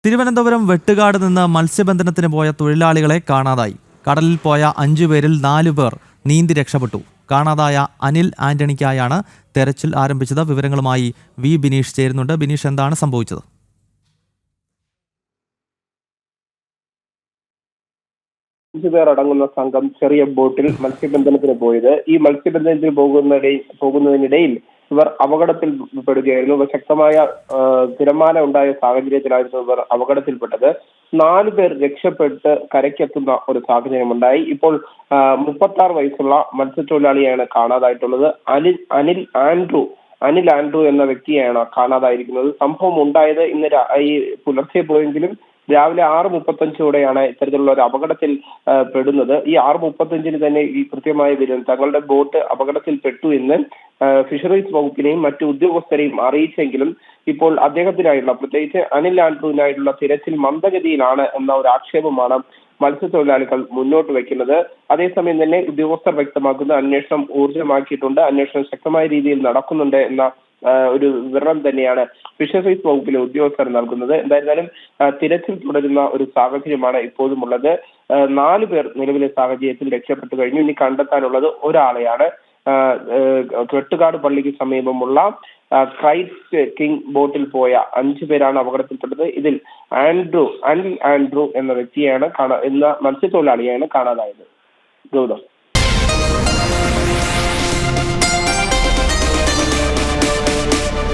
തിരുവനന്തപുരം വെട്ടുകാട് നിന്ന് മത്സ്യബന്ധനത്തിന് പോയ തൊഴിലാളികളെ കാണാതായി. കടലിൽ പോയ 5 പേരിൽ 4 പേർ നീന്തി രക്ഷപ്പെട്ടു. കാണാതായ അനിൽ ആന്റണിക്കായാണ് തെരച്ചിൽ ആരംഭിച്ചത്. വിവരങ്ങളുമായി വി ബിനീഷ് ചേരുന്നുണ്ട്. ബിനീഷ്, എന്താണ് സംഭവിച്ചത്? പേർ അടങ്ങുന്ന സംഘം ചെറിയ ബോട്ടിൽ മത്സ്യബന്ധനത്തിന് പോയത്. ഈ മത്സ്യബന്ധനത്തിന് പോകുന്നതിനിടയിൽ ഇവർ അപകടത്തിൽപ്പെടുകയായിരുന്നു. ശക്തമായ തിരമാല ഉണ്ടായ സാഹചര്യത്തിലായിരുന്നു ഇവർ അപകടത്തിൽപ്പെട്ടത്. 4 പേർ രക്ഷപ്പെട്ട് കരയ്ക്കെത്തുന്ന ഒരു സാഹചര്യമുണ്ടായി. ഇപ്പോൾ 36 വയസ്സുള്ള മത്സ്യത്തൊഴിലാളിയാണ് കാണാതായിട്ടുള്ളത്. അനിൽ ആൻഡ്രൂ എന്ന വ്യക്തിയെയാണ് കാണാതായിരിക്കുന്നത്. സംഭവം ഉണ്ടായത് ഇന്ന് ഈ പുലർച്ചെ പോയെങ്കിലും രാവിലെ 6:35 ഇത്തരത്തിലുള്ള ഒരു അപകടത്തിൽ പെടുന്നത്. ഈ 6:35 തന്നെ ഈ കൃത്യമായ വിവരം തങ്ങളുടെ ബോട്ട് അപകടത്തിൽപ്പെട്ടു എന്ന് ഫിഷറീസ് വകുപ്പിനെയും മറ്റു ഉദ്യോഗസ്ഥരെയും അറിയിച്ചെങ്കിലും ഇപ്പോൾ അദ്ദേഹത്തിനായുള്ള, പ്രത്യേകിച്ച് അനിൽ ആൻഡ്രൂവിനായിട്ടുള്ള തിരച്ചിൽ മന്ദഗതിയിലാണ് എന്ന ഒരു ആക്ഷേപമാണ് മത്സ്യത്തൊഴിലാളികൾ മുന്നോട്ട് വെക്കുന്നത്. അതേസമയം തന്നെ ഉദ്യോഗസ്ഥർ വ്യക്തമാക്കുന്ന അന്വേഷണം ഊർജിതമാക്കിയിട്ടുണ്ട്. അന്വേഷണം ശക്തമായ രീതിയിൽ നടക്കുന്നുണ്ട് എന്ന ഒരു വിവരണം തന്നെയാണ് ഫിഷറീസ് വകുപ്പിലെ ഉദ്യോഗസ്ഥർ നൽകുന്നത്. എന്തായിരുന്നാലും തിരച്ചിൽ തുടരുന്ന ഒരു സാഹചര്യമാണ് ഇപ്പോഴും ഉള്ളത്. 4 പേർ നിലവിലെ സാഹചര്യത്തിൽ രക്ഷപ്പെട്ടു കഴിഞ്ഞു. ഇനി കണ്ടെത്താനുള്ളത് ഒരാളെയാണ്. വെട്ടുകാട് പള്ളിക്ക് സമീപമുള്ള ക്രൈസ്റ്റ് കിങ് ബോട്ടിൽ പോയ 5 പേരാണ് അപകടത്തിൽപ്പെട്ടത്. ഇതിൽ അനിൽ ആൻഡ്രൂ എന്ന വ്യക്തിയാണ് എന്ന മത്സ്യത്തൊഴിലാളിയാണ് കാണാതായത്. ഗൗതം.